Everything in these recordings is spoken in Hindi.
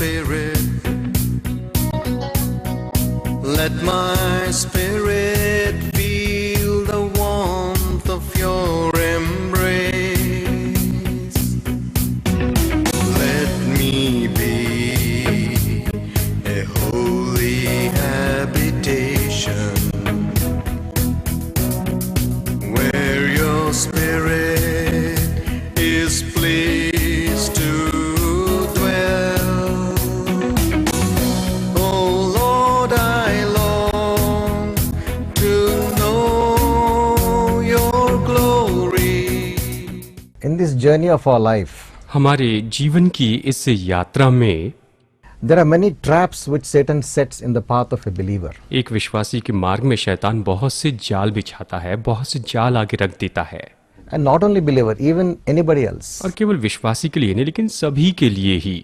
spirit, let my spirit feel the warmth of your embrace. Let me be a holy habitation where your spirit is pleased to dwell. Oh Lord, I long to know your glory. In this journey of our life, हमारे जीवन की इस यात्रा में there are many traps which Satan sets in the path of a believer. एक विश्वासी के मार्ग में शैतान बहुत से जाल बिछाता है, बहुत से जाल आगे रख देता है, And not only believer, even anybody else. और केवल विश्वासी के लिए नहीं लेकिन सभी के लिए ही।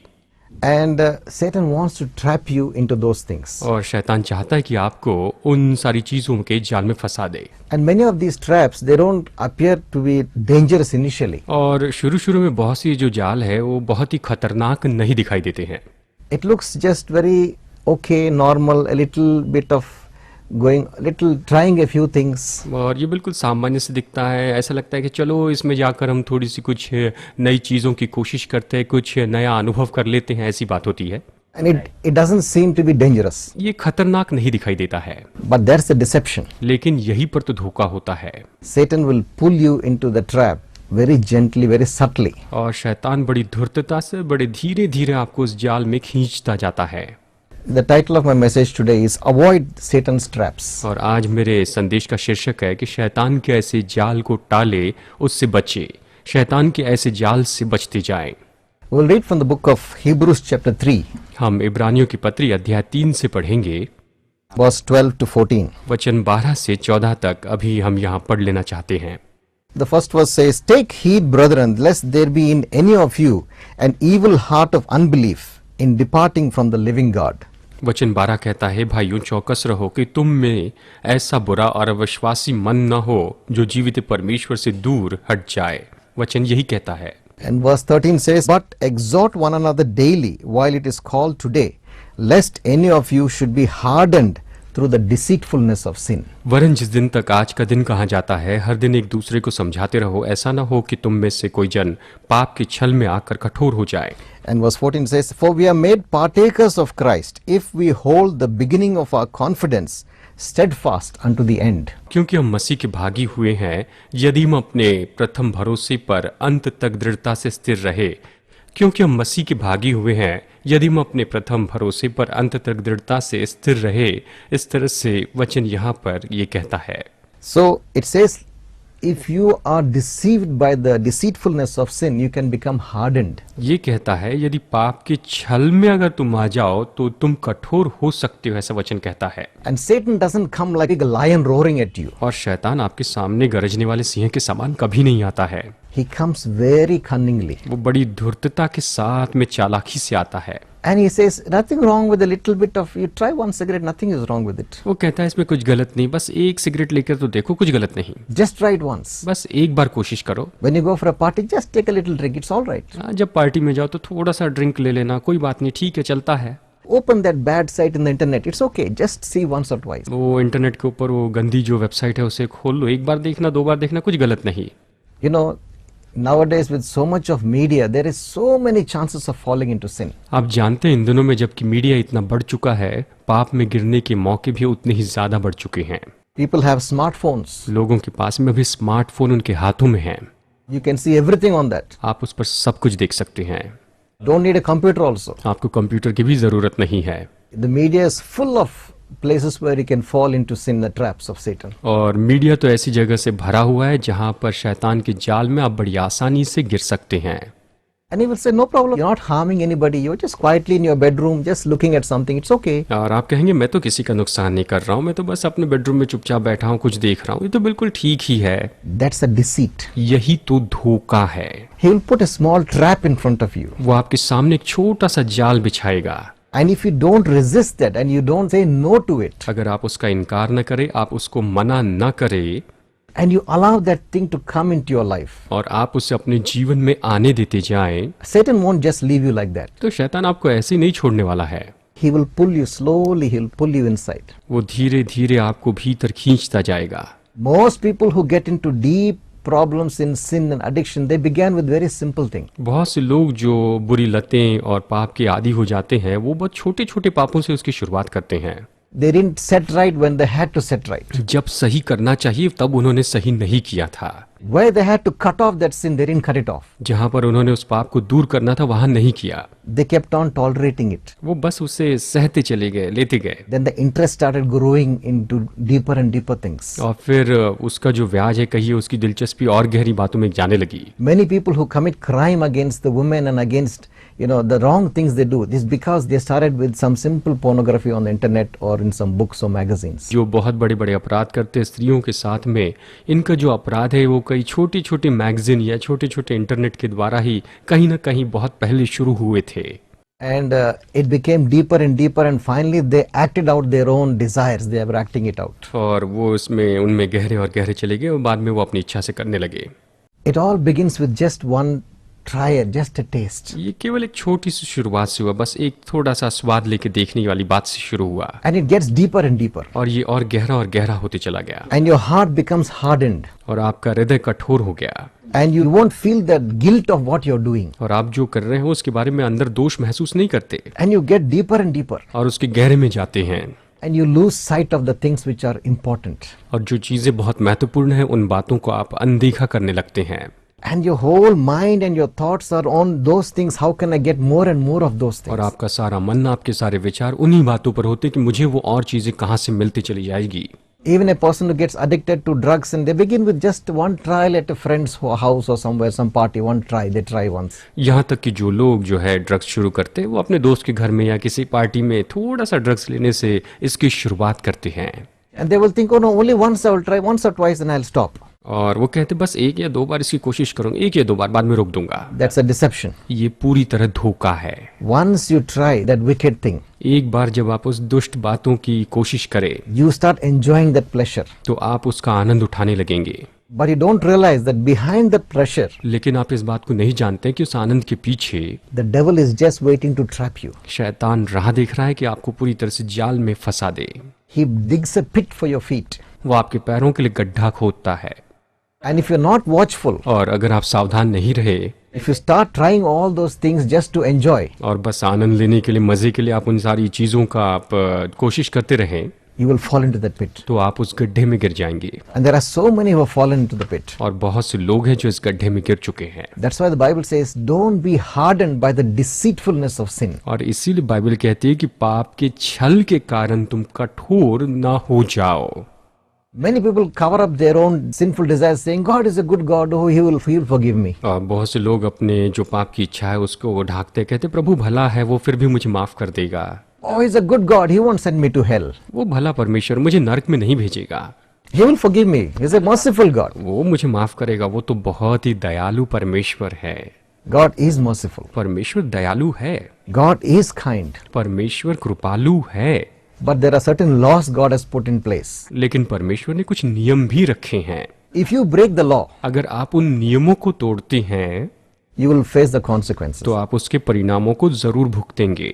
And Satan wants to trap you into those things. और शैतान चाहता है कि आपको उन सारी चीजों के जाल में फंसा दे। And many of these traps, they don't appear to be dangerous initially. और शुरू में बहुत सी जो जाल है वो बहुत ही खतरनाक नहीं दिखाई देते हैं। It looks just very okay, normal, a little bit of trying a few things. और ये बिल्कुल सामान्य से दिखता है, ऐसा लगता है कि चलो इसमें जाकर हम थोड़ी सी कुछ नई चीज़ों की कोशिश करते हैं, कुछ नया अनुभव कर लेते हैं, ऐसी बात होती है। And it doesn't seem to be dangerous. ये खतरनाक नहीं दिखाई देता है, But there's a deception. लेकिन यही पर तो धोखा होता है। Satan will pull you into the trap very gently, very subtly. और शैतान बड़ी धूर्तता से बड़े धीरे धीरे आपको उस जाल में खींचता जाता है। The title of my message today is Avoid Satan's Traps. और आज मेरे संदेश का शीर्षक है कि शैतान के ऐसे जाल को टाले, उससे बचे, शैतान के ऐसे जाल से बचते जाएं। We'll read from the book of Hebrews chapter 3, हम इब्रानियों की पत्री अध्याय 3 से पढ़ेंगे, verse 12 to 14. वचन 12 से 14 तक अभी हम यहाँ पढ़ लेना चाहते हैं। The first verse says, Take heed, brethren, lest there be in any of you an evil heart of unbelief in departing from the living God. वचन 12 कहता है, भाइयों चौकस रहो कि तुम में ऐसा बुरा और अविश्वासी मन न हो जो जीवित परमेश्वर से दूर हट जाए। वचन यही कहता है। And verse 13 says, But exhort one another daily while it is called today, lest any of you should be hardened through the deceitfulness of sin. वरन जिस दिन तक आज का दिन कहा जाता है, हर दिन एक दूसरे को समझाते रहो, ऐसा न हो कि तुम में से कोई जन पाप के छल में आकर कठोर हो जाए। And verse 14 says, For we are made partakers of Christ if we hold the beginning of our confidence steadfast unto the end. क्योंकि हम मसीह के भागी हुए हैं, यदि हम अपने प्रथम भरोसे पर अंत तक दृढ़ता से स्थिर रहे। क्योंकि हम मसीह के भागी हुए हैं, यदि हम अपने प्रथम भरोसे पर अंत तक दृढ़ता से स्थिर रहे। इस तरह से वचन यहाँ पर ये कहता है। So it says, if you are deceived by the deceitfulness of sin, you can become hardened. ये कहता है यदि पाप के छल में अगर तुम आ जाओ तो तुम कठोर हो सकते हो, ऐसा वचन कहता है। And Satan doesn't come like a lion roaring at you. और शैतान आपके सामने गरजने वाले सिंह के समान कभी नहीं आता है। He comes very cunningly. वो बड़ी धूर्तता के साथ में चालाकी से आता है। And he says, nothing wrong with a little bit of, you try one cigarette, nothing is wrong with it. वो कहता है इसमें कुछ गलत नहीं, बस एक सिगरेट लेकर तो देखो, कुछ गलत नहीं, Just try it once. बस एक बार कोशिश करो। When you go for a party, just take a little drink, it's all right. जब पार्टी में जाओ तो थोड़ा सा ड्रिंक ले लेना, कोई बात नहीं, ठीक है, चलता है। Open that bad site in the internet, it's okay, just see once or twice. वो इंटरनेट के ऊपर वो गंदी जो वेबसाइट है उसे खोल लो, एक बार देखना, दो बार देखना, कुछ गलत नहीं। You know, nowadays with so much of media, there is so many chances of falling into sin. आप जानते हैं इन दिनों में जबकि मीडिया इतना बढ़ चुका है, पाप में गिरने के मौके भी उतने ही ज्यादा बढ़ चुके हैं। People have smartphones. लोगों के पास में भी स्मार्टफोन उनके हाथों में है। You can see everything on that. आप उस पर सब कुछ देख सकते हैं। Don't need a computer also. आपको कंप्यूटर की भी जरूरत नहीं है। The media is full of places where you can fall into sin, the traps of Satan. और मीडिया तो ऐसी जगह से भरा हुआ है जहां पर शैतान के जाल में आप बड़ी आसानी से गिर सकते हैं। And he will say, no problem, you're not harming anybody, you're just quietly in your bedroom, just looking at something, it's okay. और आप कहेंगे मैं तो किसी का नुकसान नहीं कर रहा हूँ, मैं तो बस अपने बेडरूम में चुपचाप बैठा हूँ, कुछ देख रहा हूँ, ये तो बिल्कुल ठीक ही है। That's a deceit. यही तो धोखा है। He will put a small trap in front of you. वो आपके सामने एक छोटा सा जाल बिछाएगा। And if you don't resist that and you don't say no to it, अगर आप उसका इनकार न करें, आप उसको मना न करें, and you allow that thing to come into your life, और आप उसे अपने जीवन में आने देते जाएं, Satan won't just leave you like that. तो शैतान आपको ऐसे ही नहीं छोड़ने वाला है। He will pull you slowly, he'll pull you inside. वो धीरे धीरे आपको भीतर खींचता जाएगा। Most people who get into deep problems in sin and addiction, they began with very simple thing. बहुत से लोग जो बुरी लतें और पाप के आदी हो जाते हैं, वो बहुत छोटे छोटे पापों से उसकी शुरुआत करते हैं। They didn't set right when they had to set right. जब सही करना चाहिए तब उन्होंने सही नहीं किया था। Where they had to cut off that sin, they didn't cut it off. जहां पर उन्होंने उस पाप को दूर करना था वहां नहीं किया। They kept on tolerating it. वो बस उसे सहते चले गए, लेते गए। Then the interest started growing into deeper and deeper things. और फिर उसका जो ब्याज है, कहिए उसकी दिलचस्पी और गहरी बातों में जाने लगी। Many people who commit crime against the women and against the wrong things they do, this because they started with some simple pornography on the internet or in some books or magazines. जो बहुत बड़े बड़े अपराध करते हैं स्त्रियों के साथ में, इनका जो अपराध है वो कई छोटी छोटी मैगजीन या छोटे छोटे इंटरनेट के द्वारा ही कहीं ना कहीं बहुत पहले शुरू हुए थे। And it became deeper and deeper, and finally they acted out their own desires. They were acting it out. और वो उसमें उनमें गहरे और गहरे चले गए और बाद में वो अपनी इच्छा से करने लगे। It all begins with just one try, just a taste. ये केवल एक छोटी सी शुरुआत से हुआ, बस एक थोड़ा सा स्वाद लेके देखने वाली बात से शुरू हुआ। And it gets deeper and deeper. और ये और गहरा होते चला गया। And your heart becomes hardened. और आपका हृदय कठोर हो गया। And you won't feel the guilt of what you're doing. और आप जो कर रहे हो उसके बारे में अंदर दोष महसूस नहीं करते। And you get deeper and deeper. और उसके गहरे में जाते हैं। And you lose sight of the things which are important. और जो चीजें बहुत महत्वपूर्ण हैं उन बातों को आप अनदेखा करने लगते हैं। And your whole mind and your thoughts are on those things. How can I get more and more of those things? और आपका सारा मन, आपके सारे विचार उन्हीं बातों पर होते कि मुझे वो और चीजें कहाँ से मिलती चली जाएगी। Even a person who gets addicted to drugs, and they begin with just one trial at a friend's house or somewhere, some party, one try, they try once. यहाँ तक कि जो लोग जो है ड्रग्स शुरू करते हैं वो अपने दोस्त के घर में या किसी पार्टी में थोड़ा सा ड्रग्स लेने से इसकी शुरुआत करते हैं। And they will think, oh no, only once I will try, once or twice, and I'll stop. और वो कहते बस एक या दो बार इसकी कोशिश करूंगा, एक या दो बार, बाद में रोक दूंगा। That's a deception. ये पूरी तरह धोखा है। Once you try that wicked thing, एक बार जब आप उस दुष्ट बातों की कोशिश करें, you start enjoying that pleasure. तो आप उसका आनंद उठाने लगेंगे। But you don't realize that behind the pleasure, लेकिन आप इस बात को नहीं जानते कि उस आनंद के पीछे the devil is just waiting to trap you. शैतान राह देख रहा है कि आपको पूरी तरह से जाल में फंसा दे। He digs a pit for your feet. वो आपके पैरों के लिए गड्ढा खोदता है। And if you're not watchful, और अगर आप सावधान नहीं रहे, if you start trying all those things just to enjoy, और बस आनंद लेने के लिए, मजे के लिए आप उन सारी चीजों का आप कोशिश करते रहें, you will fall into that pit. तो आप उस गड्ढे में गिर जाएंगे। And there are so many who have fallen into the pit. और बहुत से लोग हैं जो इस गड्ढे में गिर चुके हैं। That's why the Bible says, don't be hardened by the deceitfulness of sin. और इसीलिए बाइबल कहती है कि पाप के छल के कारण तुम कठोर ना हो जाओ। Many people cover up their own sinful desires, saying, God is a good God, oh, he will forgive me. और बहुत से लोग अपने जो पाप की इच्छा है उसको ढाकते, कहते प्रभु भला है, वो फिर भी मुझे माफ कर देगा। Oh, he's a good God, he won't send me to hell. वो भला परमेश्वर मुझे नरक में नहीं भेजेगा। He will forgive me. He's a merciful God. वो मुझे माफ करेगा, वो तो बहुत ही दयालु परमेश्वर है। God is merciful. परमेश्वर दयालु है। God is kind. परमेश्वर कृपालु है। But there are certain laws God has put in place. लेकिन परमेश्वर ने कुछ नियम भी रखे हैं। If you break the law, अगर आप उन नियमों को तोड़ते हैं, you will face the consequences. तो आप उसके परिणामों को जरूर भुगतेंगे।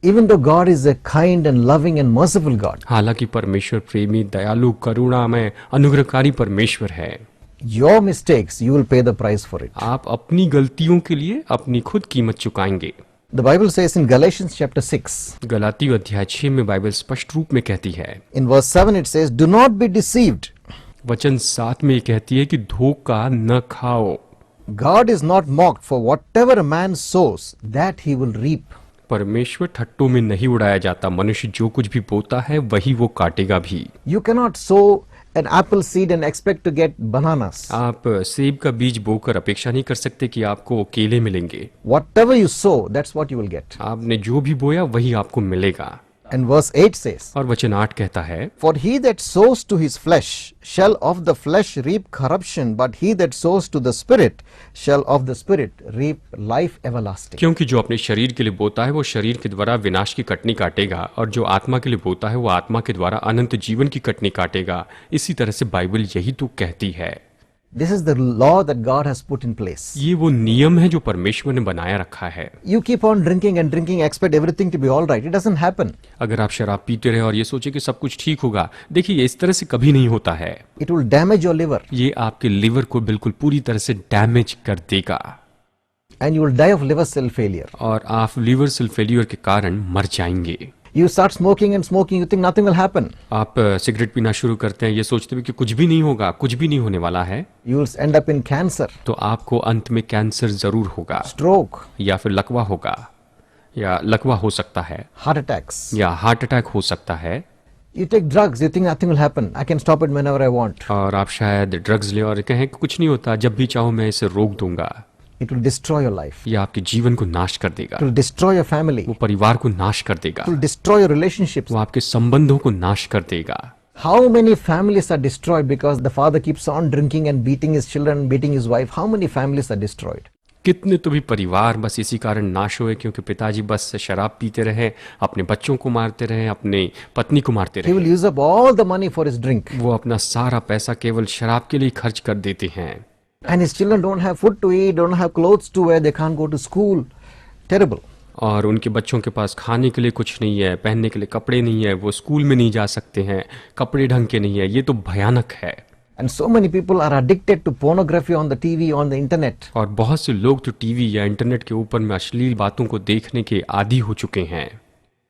Even though God is a kind and loving and merciful God, हालांकि परमेश्वर प्रेमी, दयालु, करुणामय, अनुग्रहकारी परमेश्वर है। your mistakes, you will pay the price for it. आप अपनी गलतियों के लिए अपनी खुद कीमत चुकाएंगे। The Bible says in Galatians chapter 6, Galati अध्याय 6 में बाइबल स्पष्ट रूप में कहती है, in verse 7 it says, do not be deceived. वचन 7 में कहती है कि धोखा न खाओ। God is not mocked, for whatever a man sows, that he will reap. परमेश्वर ठट्टों में नहीं उड़ाया जाता, मनुष्य जो कुछ भी बोता है वही वो काटेगा भी। You cannot sow an apple seed and expect to get bananas. आप सेब का बीज बोकर अपेक्षा नहीं कर सकते कि आपको केले मिलेंगे। Whatever you sow, that's what you will get. आपने जो भी बोया वही आपको मिलेगा। And verse 8 says, और वचन 8 कहता है, For he that sows to his flesh shall of the flesh reap corruption, but he that sows to the Spirit shall of the Spirit reap life everlasting. क्योंकि जो अपने शरीर के लिए बोता है वो शरीर के द्वारा विनाश की कटनी काटेगा, और जो आत्मा के लिए बोता है वो आत्मा के द्वारा अनंत जीवन की कटनी काटेगा। इसी तरह से बाइबल यही तो कहती है। This is the law that God has put in place. ये वो नियम है जो परमेश्वर ने बनाया रखा है। You keep on drinking and drinking, expect everything to be all right. It doesn't happen. अगर आप शराब पीते रहे और ये सोचे कि सब कुछ ठीक होगा, देखिए इस तरह से कभी नहीं होता है। It will damage your liver ये आपके लिवर को बिल्कुल पूरी तरह से डैमेज कर देगा, and you will die of liver cell failure. और आप लिवर सेल फेल्यूर के कारण मर जाएंगे। You start smoking and smoking, you think nothing will happen. आप सिगरेट पीना शुरू करते हैं, ये सोचते हुए कि कुछ भी नहीं होगा, कुछ भी नहीं होने वाला है, You will end up in cancer, तो आपको अंत में कैंसर जरूर होगा, stroke, या फिर लकवा होगा, या लकवा हो सकता है, heart attacks. या हार्ट अटैक हो सकता है। You take drugs, you think nothing will happen. I can stop it whenever I want. और आप शायद ड्रग्स ले और कहें कि कुछ नहीं होता, जब भी चाहो मैं इसे रोक दूंगा। It will destroy your life. यह आपके जीवन को नाश कर देगा, It will destroy your family. वो परिवार को नाश कर देगा, It will destroy your relationships. वो आपके संबंधों को नाश कर देगा। How many families are destroyed because the father keeps on drinking and beating his children, beating his wife? How many families are destroyed? कितने तो भी परिवार बस इसी कारण नाश हुए क्योंकि पिताजी बस शराब पीते रहे, अपने बच्चों को मारते रहे, अपने पत्नी को मारते He will रहे। use up all the money for his drink. वो अपना सारा पैसा केवल शराब के लिए खर्च कर देते हैं, And his children don't have food to eat, don't have clothes to wear, they can't go to school. Terrible. और उनके बच्चों के पास खाने के लिए कुछ नहीं है, पहनने के लिए कपड़े नहीं है, वो स्कूल में नहीं जा सकते हैं, कपड़े ढंग के नहीं है। ये तो भयानक है। And so many people are addicted to pornography on the TV, on the internet. और बहुत से लोग तो टीवी या इंटरनेट के ऊपर में अश्लील बातों को देखने के आदी हो चुके हैं,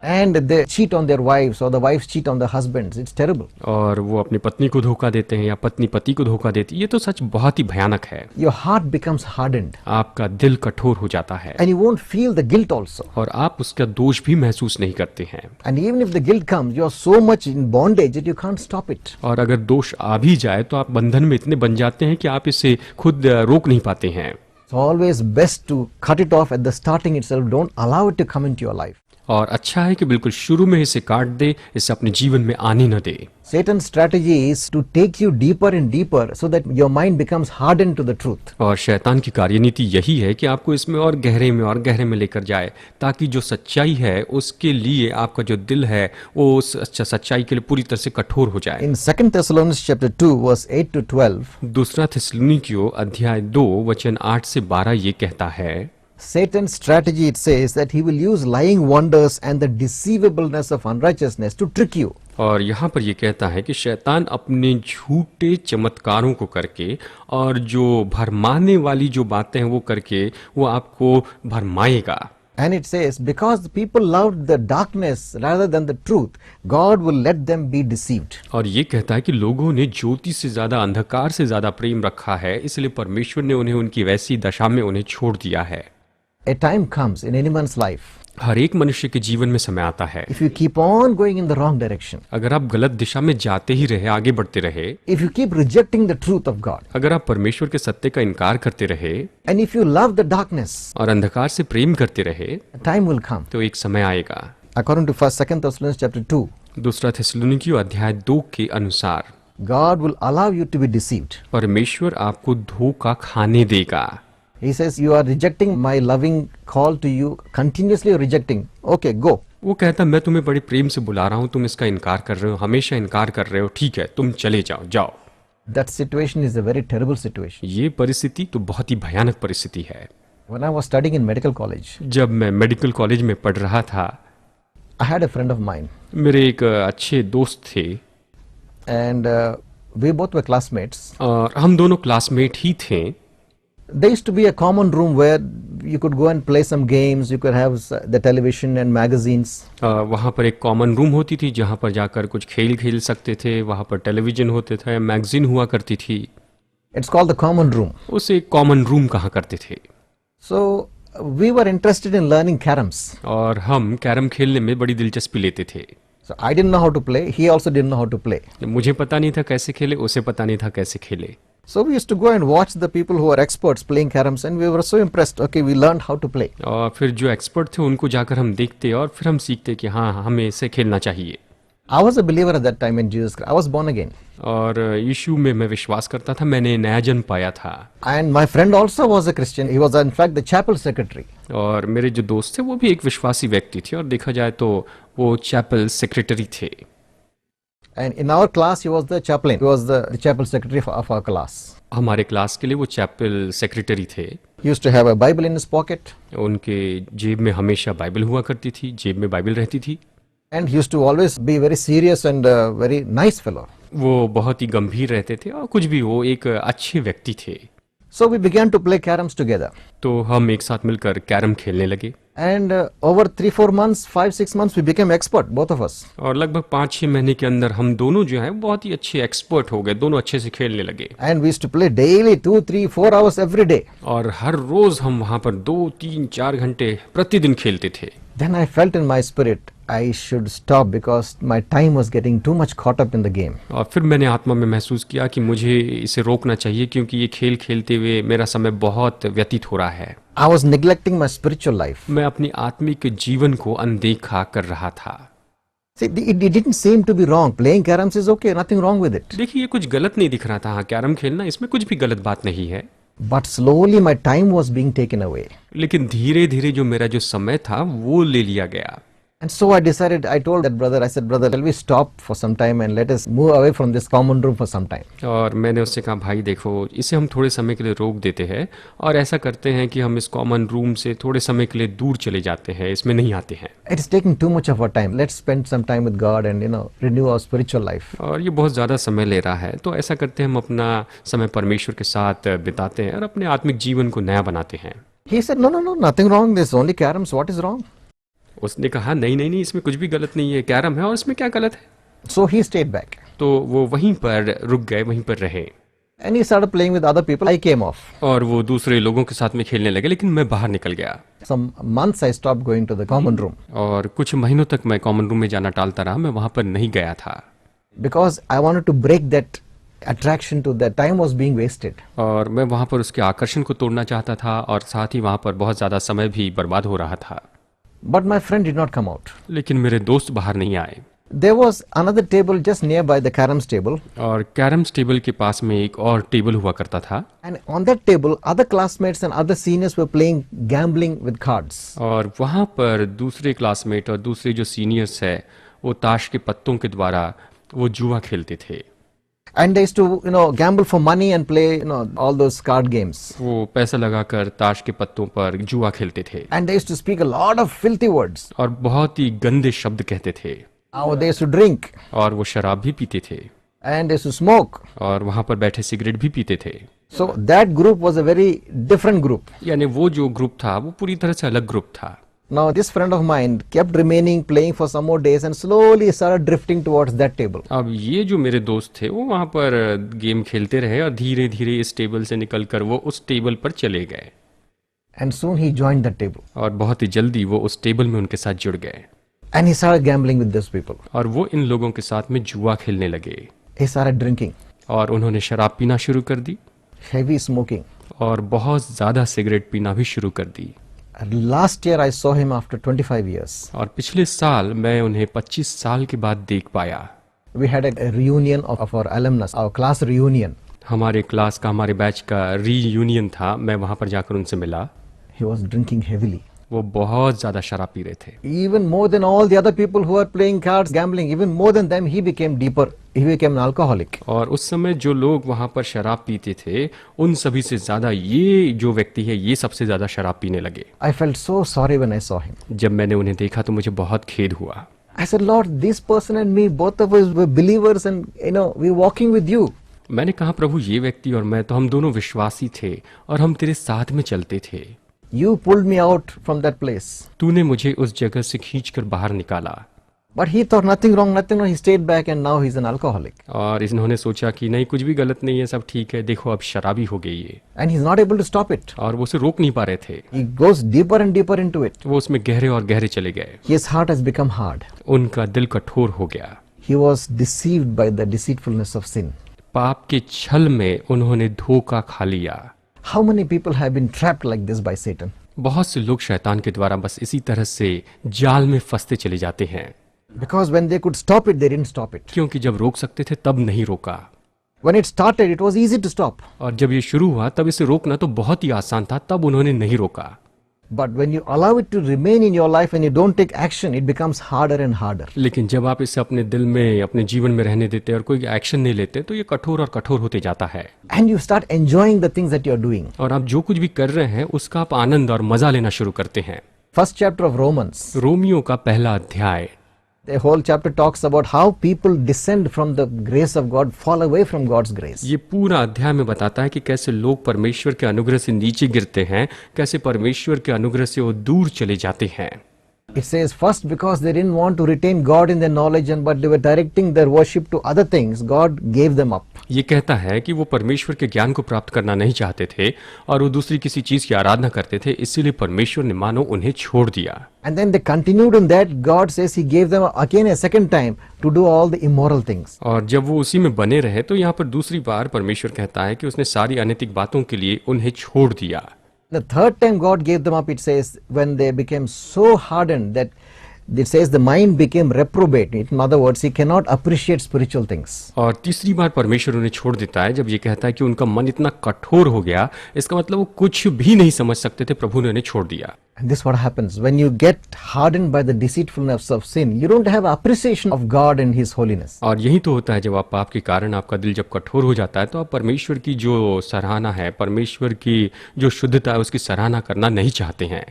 And they cheat on their wives, or the wives cheat on the husbands. It's terrible. और वो अपनी पत्नी को धोखा देते हैं या पत्नी पति को धोखा देती है। ये तो सच बहुत ही भयानक है। Your heart becomes hardened. आपका दिल कठोर हो जाता है, And you won't feel the guilt also. और आप उसका दोष भी महसूस नहीं करते हैं। And even if the guilt comes, you are so much in bondage that you can't stop it. और अगर दोष आ भी जाए तो आप बंधन में इतने बन जाते हैं कि आप इसे खुद रोक नहीं पाते हैं। It's always best to cut it off at the starting itself. Don't allow it to come into your life. और अच्छा है कि बिल्कुल शुरू में इसे काट दे, इसे अपने जीवन में आने न दे। Satan's strategy is to take you deeper and deeper so that your mind becomes hardened to the truth. और शैतान की कार्यनीति यही है कि आपको इसमें और गहरे में लेकर जाए, ताकि जो सच्चाई है उसके लिए आपका जो दिल है वो उस सच्चाई के लिए पूरी तरह से कठोर हो जाए। In 2 Thessalonians chapter 2 verse 8 to 12, दूसरा थिस्सलुनीकियों अध्याय 2 वचन 8 से 12 ये कहता है, Satan's strategy, it says that he will use lying wonders and the deceivableness of unrighteousness to trick you. और यहाँ पर ये कहता है कि शैतान अपने झूठे चमत्कारों को करके और जो भरमाने वाली जो बातें हैं वो करके वो आपको भरमाएगा। And it says, because the people loved the darkness rather than the truth, God will let them be deceived. और ये कहता है कि लोगों ने ज्योति से ज्यादा अंधकार से ज्यादा प्रेम रखा है, इसलिए परमेश्वर ने उन्हें उनकी वैसी दशा में उन्हें छोड़ दिया है। A time comes in anyone's life, हर एक मनुष्य के जीवन में समय आता है, if you keep on going in the wrong direction, अगर आप गलत दिशा में जाते ही रहे, आगे बढ़ते रहे, if you keep rejecting the truth of God, अगर आप परमेश्वर के सत्य का इनकार करते रहे and if you love the darkness, और अंधकार से प्रेम करते रहे, a time will come. तो एक समय आएगा। According to 2 Thessalonians chapter 2, दूसरा थिस्सलुनीकियों अध्याय 2 के अनुसार God will allow you to be deceived. परमेश्वर आपको धोखा खाने देगा। He says, you are rejecting my loving call to you, continuously rejecting. Okay, go. वो कहता मैं तुम्हें बड़े प्रेम से बुला रहा हूँ, तुम इसका इनकार कर रहे हो, हमेशा इनकार कर रहे हो, ठीक है तुम चले जाओ जाओ। That situation is a very terrible situation. ये परिस्थिति तो बहुत ही भयानक परिस्थिति है। When I was studying in medical college, जब मैं मेडिकल कॉलेज में पढ़ रहा था, I had a friend of mine, मेरे एक अच्छे दोस्त थे and we both were classmates. और हम दोनों क्लासमेट ही थे। There used to be a common room where you could go and play some games, you could have the television and magazines. वहाँ पर एक कॉमन रूम होती थी जहाँ पर जाकर कुछ खेल खेल सकते थे, वहाँ पर टेलीविजन होते थे, मैगजीन हुआ करती थी। It's called the common room. उसे कॉमन रूम कहा करते थे। So we were interested in learning caroms. और हम कैरम खेलने में बड़ी दिलचस्पी लेते थे। So I didn't know how to play, he also didn't know how to play. मुझे पता नहीं था कैसे खेले, उसे पता नहीं था कैसे खेले। So we used to go and watch the people who are experts playing caroms, and we were so impressed. Okay, we learned how to play. और फिर जो एक्सपर्ट थे उनको जाकर हम देखते और फिर हम सीखते कि हाँ हमें इसे खेलना चाहिए। I was a believer at that time in Jesus Christ. I was born again. और यीशु में मैं विश्वास करता था, मैंने नया जन्म पाया था। And my friend also was a Christian. He was in fact the chapel secretary. और मेरे जो दोस्त थे वो भी एक विश्वासी व्यक्ति थे और देखा जाए तो वो चैपल सेक्रेटरी थे। And in our class, he was the chaplain. He was the chapel secretary of our class. हमारे क्लास के लिए वो चैपल सेक्रेटरी थे। He used to have a Bible in his pocket. उनके जेब में हमेशा बाइबल हुआ करती थी, जेब में बाइबल रहती थी। And he used to always be very serious and a very nice fellow. वो बहुत ही गंभीर रहते थे और कुछ भी वो एक अच्छे व्यक्ति थे। So we began to play caroms together. तो हम एक साथ मिलकर कैरम खेलने लगे। And over 3-4 months, 5-6 months, we became expert, both of us. और लगभग 5-6 महीने के अंदर हम दोनों जो हैं बहुत ही अच्छे एक्सपर्ट हो गए, दोनों अच्छे से खेलने लगे। And we used to play daily 2-3-4 hours every day. और हर रोज हम वहां पर 2-3-4 घंटे प्रतिदिन खेलते थे। Then I felt in my spirit I should stop because my time was getting too much caught up in the game. और फिर मैंने आत्मा में महसूस किया कि मुझे इसे रोकना चाहिए क्योंकि ये खेल खेलते हुए मेरा समय बहुत व्यतीत हो रहा है। I was neglecting my spiritual life. मैं अपनी आत्मिक जीवन को अनदेखा कर रहा था। See, it didn't seem to be wrong. Playing caroms is okay, nothing wrong with it. देखिए ये कुछ गलत नहीं दिख रहा था। हाँ, कैरम खेलना इसमें कुछ भी गलत बात नहीं है। But slowly my time was being taken away. लेकिन धीरे धीरे जो मेरा जो समय था वो ले लिया गया। And so I decided, I told that brother, I said, brother, shall we stop for some time and let us move away from this common room for some time? और मैंने उससे कहा भाई देखो इसे हम थोड़े समय के लिए रोक देते हैं और ऐसा करते हैं कि हम इस कॉमन रूम से थोड़े समय के लिए दूर चले जाते हैं, इसमें नहीं आते हैं। It is taking too much of our time. Let's spend some time with God and renew our spiritual life. और ये बहुत ज़्यादा समय ले रहा है, तो ऐसा करते हैं हम अपना समय परमेश्वर के साथ बिताते हैं और अपने आत्मिक जीवन को नया बनाते हैं। He said, no, nothing wrong. There's only caroms. What is wrong? उसने कहा नहीं इसमें कुछ भी गलत नहीं है, कैरम है और इसमें क्या गलत है। So he stayed back. तो वो वहीं पर रुक गए, वहीं पर रहे। And he started playing with other people. I came off. और वो दूसरे लोगों के साथ में खेलने लगे, लेकिन मैं बाहर निकल गया। Some months I stopped going to the common room. और कुछ महीनों तक मैं कॉमन रूम में जाना टालता रहा, मैं वहां पर नहीं गया था। Because I wanted to break that attraction to that. Time was being wasted. और मैं वहां पर उसके आकर्षण को तोड़ना चाहता था और साथ ही वहां पर बहुत ज़्यादा समय भी बर्बाद हो रहा था। But my friend did not come out. लेकिन मेरे दोस्त बाहर नहीं आए। There was another table just nearby the caroms table. और कैरम्स टेबल के पास में एक और टेबल हुआ करता था। And on that table, other classmates and other seniors were playing gambling with cards. और वहाँ पर दूसरे क्लासमेट और दूसरे जो सीनियर्स है वो ताश के पत्तों के द्वारा वो जुआ खेलते थे। And they used to, gamble for money and play, all those card games. वो पैसा लगाकर ताश के पत्तों पर जुआ खेलते थे। And they used to speak a lot of filthy words. और बहुत ही गंदे शब्द कहते थे। They used to drink. और वो शराब भी पीते थे। And they used to smoke. और वहाँ पर बैठे सिगरेट भी पीते थे। So that group was a very different group. यानी वो जो ग्रुप था वो पूरी तरह से अलग ग्रुप था। Now this friend of mine kept remaining playing for some more days and slowly started drifting towards that table. अब ये जो मेरे दोस्त थे वो वहाँ पर गेम खेलते रहे और धीरे धीरे इस टेबल से निकलकर वो उस टेबल पर चले गए। And soon he joined that table. और बहुत ही जल्दी वो उस टेबल में उनके साथ जुड़ गए। And he started gambling with those people. और वो इन लोगों के साथ में जुआ खेलने लगे। He started drinking. और उन्होंने शराब पीना शुरू कर दी। Heavy smoking. और बहुत ज़्यादा सिगरेट पीना भी शुरू कर दी। Last year I saw him after 25 years. और पिछले साल मैं उन्हें 25 साल के बाद देख पाया। We had a reunion of our alumnus, our class reunion. हमारे क्लास का, हमारे बैच का रीयूनियन था, मैं वहाँ पर जाकर उनसे मिला। He was drinking heavily. वो बहुत ज़्यादा शराब पी रहे थे। Even more than all the other people who were playing cards, gambling, even more than them, he became deeper. He became an alcoholic. और उस समय जो लोग वहाँ पर शराब पीते थे उन सभी से ज़्यादा ये जो व्यक्ति है ये सबसे ज़्यादा शराब पीने लगे। I felt so sorry when I saw him. जब मैंने उन्हें देखा तो मुझे बहुत खेद हुआ। I said, Lord, this person and me, both of us were believers and we were walking with you. मैंने कहा प्रभु ये व्यक्ति और मैं तो हम दोनों विश्वासी थे और हम तेरे साथ में चलते थे। You pulled me out from that place. तूने मुझे उस जगह से खींचकर बाहर निकाला। But he thought nothing wrong. He stayed back and now he's an alcoholic. और इन्होंने सोचा कि नहीं कुछ भी गलत नहीं है, सब ठीक है, देखो अब शराबी हो गई है। And he's not able to stop it. और वो उसे रोक नहीं पा रहे थे। He goes deeper and deeper into it. वो उसमें गहरे और गहरे चले गए। His heart has become hard. उनका दिल कठोर हो गया। He was deceived by the deceitfulness of sin. पाप के छल में उन्होंने धोखा खा लिया। How many people have been trapped like this by Satan? बहुत से लोग शैतान के द्वारा बस इसी तरह से जाल में फंसते चले जाते हैं, Because when they could stop it, they didn't stop it. क्योंकि जब रोक सकते थे तब नहीं रोका, When it started, it was easy to stop. और जब ये शुरू हुआ तब इसे रोकना तो बहुत ही आसान था, तब उन्होंने नहीं रोका। But when you allow it to remain in your life and you don't take action, it becomes harder and harder. लेकिन जब आप इसे अपने दिल में, अपने जीवन में रहने देते और कोई एक्शन नहीं लेते तो ये कठोर और कठोर होते जाता है, And you start enjoying the things that you're doing. और आप जो कुछ भी कर रहे हैं उसका आप आनंद और मजा लेना शुरू करते हैं। First chapter of Romans, Romeo का पहला अध्याय, the whole chapter talks about how people descend from the grace of God, fall away from God's grace. ये पूरा अध्याय में बताता है कि कैसे लोग परमेश्वर के अनुग्रह से नीचे गिरते हैं, कैसे परमेश्वर के अनुग्रह से वो दूर चले जाते हैं। It says first because they didn't want to retain God in their knowledge and but they were directing their worship to other things, God gave them up. ये कहता है कि वो परमेश्वर के ज्ञान को प्राप्त करना नहीं चाहते थे और वो दूसरी किसी चीज की आराधना करते थे, इसीलिए परमेश्वर ने मानो उन्हें छोड़ दिया। And then they continued in that. God says He gave them again a second time to do all the immoral things. और जब वो उसी में बने रहे तो यहाँ पर दूसरी बार परमेश्वर कहता है कि उसने सारी अनैतिक बातों के लिए उन्हें छोड़ दिया। The third time God gave them up, it says, when they became so hardened that it says the mind became reprobate. In other words, he cannot appreciate spiritual things. और तीसरी बार परमेश्वर उन्हें छोड़ देता है जब ये कहता है कि उनका मन इतना कठोर हो गया, इसका मतलब वो कुछ भी नहीं समझ सकते थे, प्रभु ने उन्हें छोड़ दिया। And this what happens when you get hardened by the deceitfulness of sin. You don't have appreciation of God and His holiness. और यही तो होता है जब आप पाप के कारण आपका दिल जब कठोर हो जाता है तो आप परमेश्वर की जो सराहना है, परमेश्वर की जो शुद्धता है उसकी सराहना करना नहीं चाहते हैं।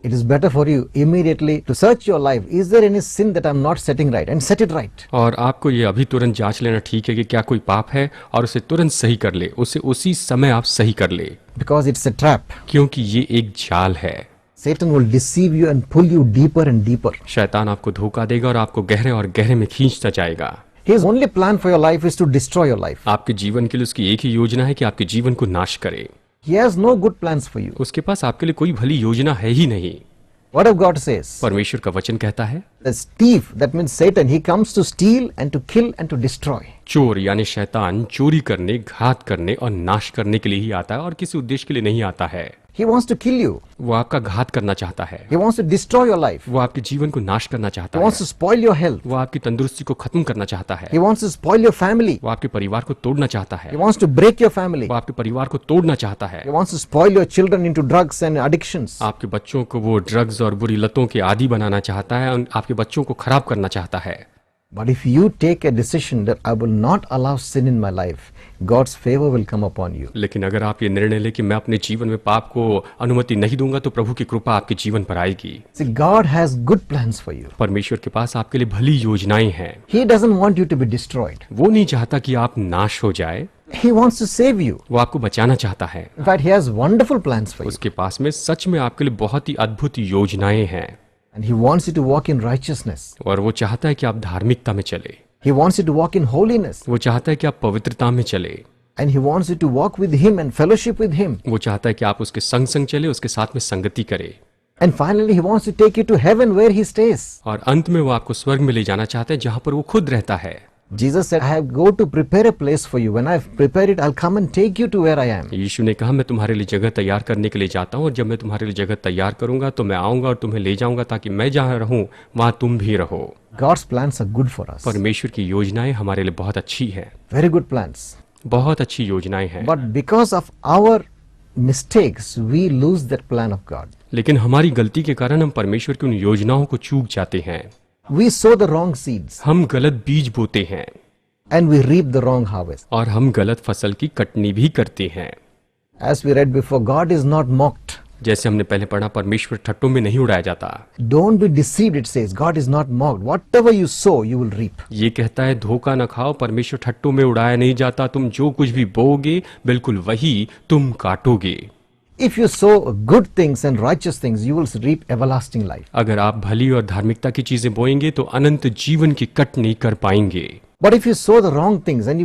It is better for you immediately to search your life. Is there any sin that I'm not setting right? And set it right. और आपको ये अभी तुरंत जांच लेना ठीक है कि क्या कोई पाप है और उसे तुरंत सही कर ले, उसे उसी समय आप सही कर ले, Because it's a trap. क्योंकि ये एक जाल है। Satan will deceive you and pull you deeper and deeper. शैतान आपको धोखा देगा और आपको गहरे और गहरे में खींचता जाएगा। His only plan for your life is to destroy your life. आपके जीवन के लिए उसकी एक ही योजना है कि आपके जीवन को नाश करे। He has no good plans for you. उसके पास आपके लिए कोई भली योजना है ही नहीं। What of God says? परमेश्वर का वचन कहता है, The thief, that means Satan, he comes to steal and to kill and to destroy. चोर यानी शैतान चोरी करने, घात करने और नाश करने के लिए ही आता है और किसी उद्देश्य के लिए नहीं आता है। He wants to kill you. वो आपका घात करना चाहता है, He wants to destroy your life. वो आपके जीवन को नाश करना चाहता He है, wants to spoil your health. वो आपकी तंदुरुस्ती को खत्म करना चाहता है, He wants to spoil your family. वो आपके परिवार को तोड़ना चाहता है, He wants to break your family. वो आपके परिवार को तोड़ना चाहता है, He wants to spoil your children into drugs and addictions. आपके बच्चों को वो ड्रग्स और बुरी लतों के आदी बनाना चाहता है और आपके बच्चों को खराब करना चाहता है। But if you take a decision that I will not allow sin in my life, God's favor will come upon you. लेकिन अगर आप ये निर्णय लें कि मैं अपने जीवन में पाप को अनुमति नहीं दूंगा तो प्रभु की कृपा आपके जीवन पर आएगी। See, God has good plans for you. परमेश्वर के पास आपके लिए भली योजनाएं हैं। He doesn't want you to be destroyed. वो नहीं चाहता कि आप नाश हो जाए, He wants to save you. वो आपको बचाना चाहता है। In fact, He has wonderful plans for you. उसके पास में सच में आपके लिए बहुत ही अद्भुत योजनाएं हैं And He wants you to walk in righteousness. और वो चाहता है कि आप धार्मिकता में चले, He wants you to walk in holiness. वो चाहता है कि आप पवित्रता में चले, And He wants you to walk with Him and fellowship with Him. वो चाहता है कि आप उसके संग संग चले, उसके साथ में संगति करें, And finally, He wants to take you to heaven where He stays. और अंत में वो आपको स्वर्ग में ले जाना चाहता है जहां पर वो खुद रहता है। Jesus said, I have go to prepare a place for you. When I've prepared it, I'll come and take you to where I am. यीशु ने कहा, मैं तुम्हारे लिए जगह तैयार करने के लिए जाता हूँ और जब मैं तुम्हारे लिए जगह तैयार करूंगा तो मैं आऊंगा और तुम्हें ले जाऊंगा ताकि मैं जहां रहूं वहां तुम भी रहो। God's plans are good for us. परमेश्वर की योजनाएं हमारे लिए बहुत अच्छी है, Very good plans. बहुत अच्छी योजनाएं हैं, But because of our mistakes, we lose that plan of God. लेकिन हमारी गलती के कारण हम परमेश्वर की उन योजनाओं को चूक जाते हैं। We sow the wrong seeds हम गलत बीज बोते हैं and we reap the wrong harvest. और हम गलत फसल की कटनी भी करते हैं। As we read before, God is not mocked. जैसे हमने पहले पढ़ा, परमेश्वर ठट्टों में नहीं उड़ाया जाता। Don't be deceived, it says. God is not mocked. Whatever you sow, you will reap. ये कहता है धोखा न खाओ, परमेश्वर ठट्टों में उड़ाया नहीं जाता, तुम जो कुछ भी बोओगे बिल्कुल वही तुम काटोगे। If you sow good things and righteous things, you will reap everlasting life. अगर आप भली और धार्मिकता की चीजें बोएंगे तो अनंत जीवन की कटनी कर पाएंगे। But if you sow the wrong things and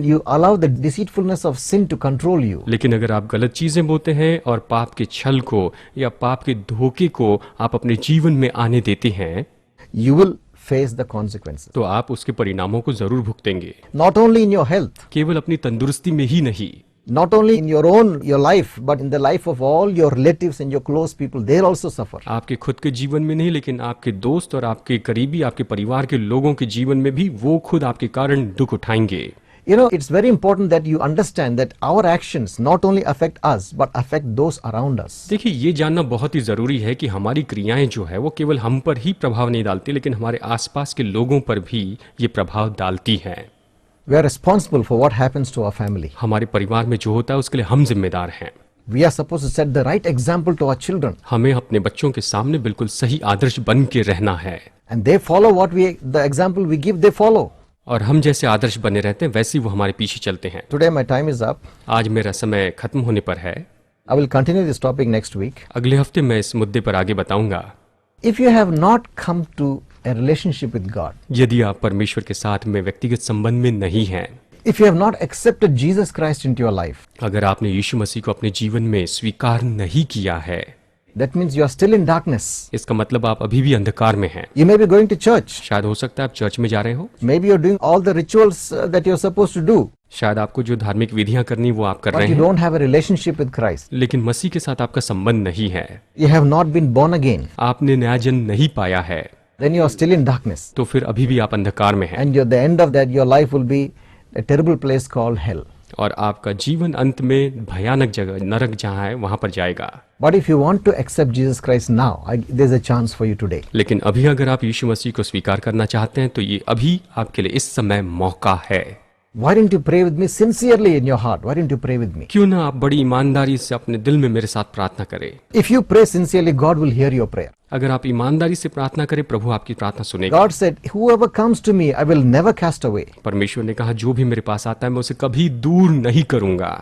you allow the deceitfulness of sin to control you, लेकिन अगर आप गलत चीजें बोते हैं और पाप के छल को या पाप के धोखे को आप अपने जीवन में आने देते हैं, you will face the consequences. तो आप उसके परिणामों को जरूर भुगतेंगे, Not only in your health, केवल अपनी तंदुरुस्ती में ही नहीं, not only in your life, but in the life of all your relatives and your close people, they also suffer. आपके खुद के जीवन में नहीं, लेकिन आपके दोस्त और आपके करीबी, आपके परिवार के लोगों के जीवन में भी वो खुद आपके कारण दुख उठाएंगे। You know, it's very important that you understand that our actions not only affect us, but affect those around us. देखिए, ये जानना बहुत ही जरूरी है कि हमारी क्रियाएं जो है वो केवल हम पर ही प्रभाव नहीं डालती, लेकिन हमारे आसपास के लोगों पर भी ये प्रभाव डालती हैं। We are responsible for what happens to our family. हमारे परिवार में जो होता है उसके लिए हम जिम्मेदार हैं। We are supposed to set the right example to our children, हमें अपने बच्चों के सामने बिल्कुल सही आदर्श बन के रहना है, and they follow the example we give, they follow. और हम जैसे आदर्श बने रहते हैं वैसे ही वो हमारे पीछे चलते हैं। Today my time is up. आज मेरा समय खत्म होने पर है। I will continue this topic next week. अगले हफ्ते मैं इस मुद्दे पर आगे बताऊंगा। If you have not come to a relationship with God, यदि आप परमेश्वर के साथ में व्यक्तिगत संबंध में नहीं हैं, if you have not accepted Jesus Christ into your life, अगर आपने यीशु मसीह को अपने जीवन में स्वीकार नहीं किया है, that means you are still in darkness. इसका मतलब आप अभी भी अंधकार में हैं। You may be going to church. शायद हो सकता है आप चर्च में जा रहे हो, Maybe you're doing all the rituals that you're supposed to do, शायद आपको जो धार्मिक विधियां करनी वो आप कर but रहे you हैं, don't have a relationship with Christ. लेकिन मसीह के साथ आपका संबंध नहीं है, You have not been born again. आपने नया जन्म नहीं पाया है, Then you are still in darkness. तो फिर अभी भी आप अंधकार में हैं And the end of that, your life will be a terrible place called hell. और आपका जीवन अंत में भयानक जगह नरक जहाँ है वहां पर जाएगा। But if you want to accept Jesus Christ now, there's a chance for you today. लेकिन अभी अगर आप यीशु मसीह को स्वीकार करना चाहते हैं तो ये अभी आपके लिए इस समय मौका है। Why didn't you pray with me sincerely in your heart? Why didn't you pray with me? क्यों ना आप बड़ी ईमानदारी से अपने दिल में मेरे साथ प्रार्थना करें। If you pray sincerely, God will hear your prayer. अगर आप ईमानदारी से प्रार्थना करें, प्रभु आपकी प्रार्थना सुनेगा। God said, whoever comes to me, I will never cast away. परमेश्वर ने कहा, जो भी मेरे पास आता है मैं उसे कभी दूर नहीं करूंगा।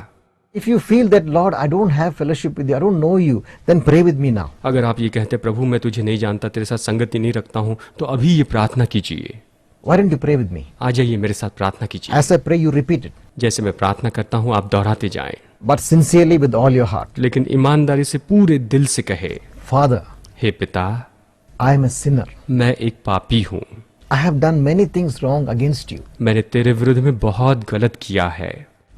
If you feel that, Lord, I don't have fellowship with you, I don't know you, then pray with me now. अगर आप ये कहते हैं, प्रभु मैं तुझे नहीं जानता, तेरे साथ संगति नहीं रखता हूँ, तो अभी ये प्रार्थना कीजिए। Why don't you pray with me? आ जाइए मेरे साथ प्रार्थना कीजिए। As I pray, you repeat it, जैसे मैं प्रार्थना करता हूँ आप दोहराते जाएं, but sincerely with all your heart. लेकिन ईमानदारी से पूरे दिल से कहे, Father, हे पिता, I am a sinner. मैं एक पापी हूँ, I have done many things wrong against you. मैंने तेरे विरुद्ध में बहुत गलत किया है,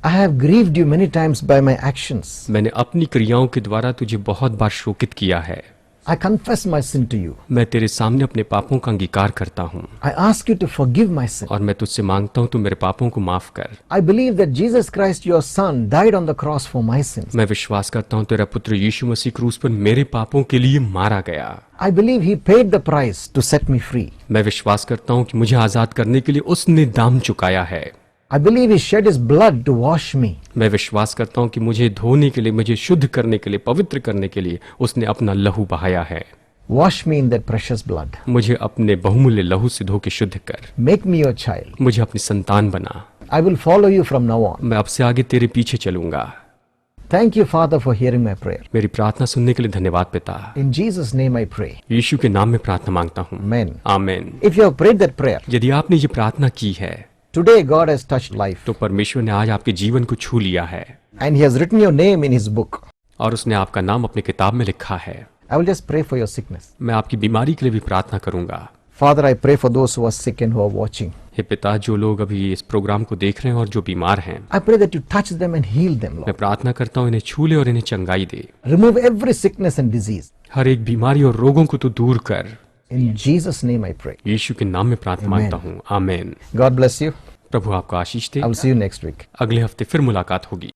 I have grieved you many times by my actions. मैंने अपनी क्रियाओं के द्वारा तुझे बहुत बार शोकित किया है। I confess my sin to you. मैं तेरे सामने अपने पापों का अंगीकार करता हूँ I ask you to forgive my sin. और मैं तुझसे मांगता हूँ तू मेरे पापों को माफ कर। I believe that Jesus Christ, your Son, died on the cross for my sins. मैं विश्वास करता हूँ तेरा पुत्र यीशु मसीह क्रूस पर मेरे पापों के लिए मारा गया। I believe he paid the price to set me free. मैं विश्वास करता हूँ कि मुझे आजाद करने के लिए उसने दाम चुकाया है। I believe he shed his blood to wash me. मैं विश्वास करता हूँ कि मुझे धोने के लिए, मुझे शुद्ध करने के लिए, पवित्र करने के लिए उसने अपना लहू बहाया है। Wash me in that precious blood. मुझे अपने बहुमूल्य लहू से धो के शुद्ध कर। Make me your child. मुझे अपनी संतान बना। I will follow you from now on. मैं अब से आगे तेरे पीछे चलूंगा। Thank you, Father, for hearing my prayer. मेरी प्रार्थना सुनने के लिए धन्यवाद पिता। In Jesus' name I pray. यीशु के नाम में प्रार्थना मांगता हूँ। Amen. आमीन। If you have prayed that prayer, यदि आपने ये प्रार्थना की है today God has touched life तो परमेश्वर ने आज आपके जीवन को छू लिया है and he has written your name in his book. और उसने आपका नाम अपनी किताब में लिखा है। I will just pray for your sickness. मैं आपकी बीमारी के लिए भी प्रार्थना करूंगा। Father, I pray for those who are sick and who are watching. हे पिता, जो लोग अभी इस प्रोग्राम को देख रहे हैं और जो बीमार हैं, I pray that you touch them and heal them, मैं Lord. प्रार्थना करता हूँ इन्हें छू ले और इन्हें चंगाई दे। Remove every sickness and disease. हर एक बीमारी और रोगों को तू दूर कर। In Jesus' name I pray. यीशु के नाम में प्रार्थना Amen. मांगता हूँ। आमीन। God bless you. प्रभु आपको आशीष दे। I will see you next week. अगले हफ्ते फिर मुलाकात होगी।